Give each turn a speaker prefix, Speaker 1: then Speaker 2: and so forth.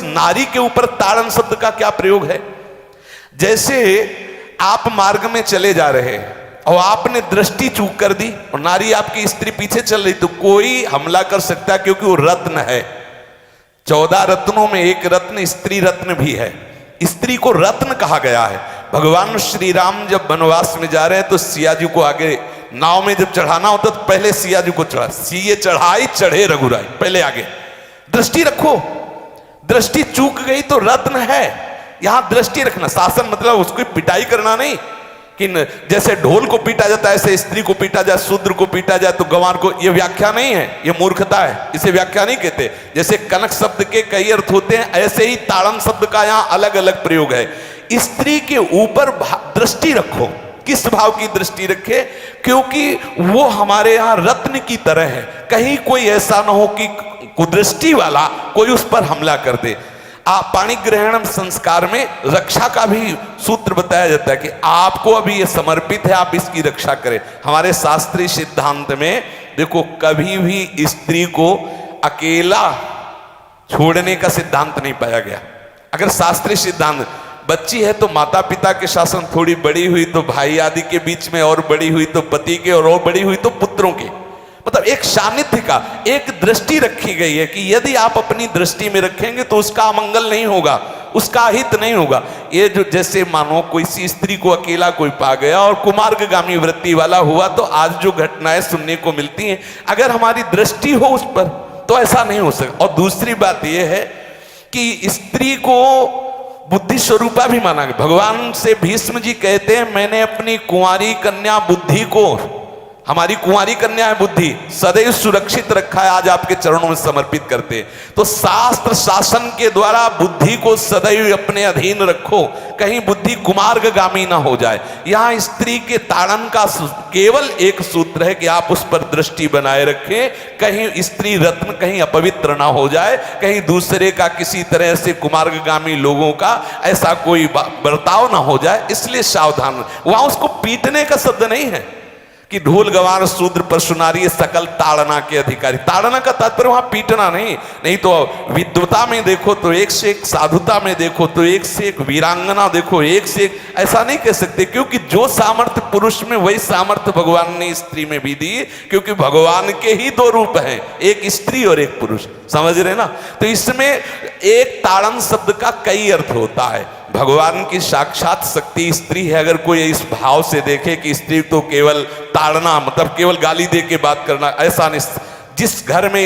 Speaker 1: नारी के ऊपर ताड़न शब्द का क्या प्रयोग है? जैसे आप मार्ग में चले जा रहे हैं और आपने दृष्टि चूक कर दी और नारी आपकी स्त्री पीछे चल रही, तो कोई हमला कर सकता है क्योंकि वो रत्न है। 14 रत्नों में एक रत्न स्त्री रत्न भी है। स्त्री को रत्न कहा गया है। भगवान श्री राम जब वनवास में जा रहे हैं तो सिया जी को आगे नाव में जब चढ़ाना होता तो पहले सिया जी को चढ़ा, सीए चढ़ाई चढ़े रघुराई, पहले आगे। दृष्टि रखो, दृष्टि चूक गई तो रत्न है। यहां दृष्टि रखना, शासन मतलब उसको पिटाई करना नहीं कि जैसे ढोल को पीटा जाता है ऐसे स्त्री को पीटा जाए, शूद्र को पीटा जाए तो गंवार को, ये व्याख्या नहीं है, ये मूर्खता है, इसे व्याख्या नहीं कहते। जैसे कनक शब्द के कई अर्थ होते हैं, ऐसे ही ताड़न शब्द का यहां अलग अलग प्रयोग है। स्त्री के ऊपर दृष्टि रखो। किस भाव की दृष्टि रखे? क्योंकि वो हमारे यहां रत्न की तरह है। कहीं कोई ऐसा ना हो कि कुदृष्टि वाला कोई उस पर हमला कर दे। पाणी ग्रहण संस्कार में रक्षा का भी सूत्र बताया जाता है कि आपको अभी ये समर्पित है, आप इसकी रक्षा करें। हमारे शास्त्रीय सिद्धांत में देखो, कभी भी स्त्री को अकेला छोड़ने का सिद्धांत नहीं पाया गया। अगर शास्त्रीय सिद्धांत, बच्ची है तो माता पिता के शासन, थोड़ी बड़ी हुई तो भाई आदि के बीच में, और बड़ी हुई तो पति के, और बड़ी हुई तो पुत्रों के, मतलब एक सानिध्य का, एक दृष्टि रखी गई है कि यदि आप अपनी दृष्टि में रखेंगे तो उसका अमंगल नहीं होगा, उसका हित नहीं होगा। ये जो जैसे मानो कोई सी स्त्री को अकेला कोई पा गया और कुमार्गामी वृत्ति वाला हुआ, तो आज जो घटनाएं सुनने को मिलती हैं, अगर हमारी दृष्टि हो उस पर तो ऐसा नहीं हो सकता। और दूसरी बात यह है कि स्त्री को बुद्धि स्वरूपा भी माना गया। भगवान से भीष्म जी कहते हैं, मैंने अपनी कुंवारी कन्या बुद्धि को, हमारी कुंवारी कन्या है बुद्धि, सदैव सुरक्षित रखा है, आज आपके चरणों में समर्पित करते हैं। तो शास्त्र शासन के द्वारा बुद्धि को सदैव अपने अधीन रखो, कहीं बुद्धि कुमार्गामी ना हो जाए। यहाँ स्त्री के ताड़न का केवल एक सूत्र है कि आप उस पर दृष्टि बनाए रखें, कहीं स्त्री रत्न कहीं अपवित्र ना हो जाए, कहीं दूसरे का किसी तरह से कुमार्गामी लोगों का ऐसा कोई बर्ताव ना हो जाए, इसलिए सावधान। वहां उसको पीटने का शब्द नहीं है कि ढोल गवार शूद्र पर सुनारी सकल ताड़ना के अधिकारी। ताड़ना का तात्पर्य वहां पीटना नहीं। नहीं तो विद्वता में देखो तो एक से एक, साधुता में देखो तो एक से एक, वीरांगना देखो एक से एक, ऐसा नहीं कह सकते, क्योंकि जो सामर्थ्य पुरुष में वही सामर्थ्य भगवान ने स्त्री में भी दी, क्योंकि भगवान के ही दो रूप हैं, एक स्त्री और एक पुरुष, समझ रहे ना। तो इसमें एक ताड़न शब्द का कई अर्थ होता है। भगवान की साक्षात शक्ति स्त्री है। अगर कोई इस भाव से देखे कि स्त्री तो केवल ताड़ना, मतलब केवल गाली दे के बात करना, ऐसा नहीं। जिस घर में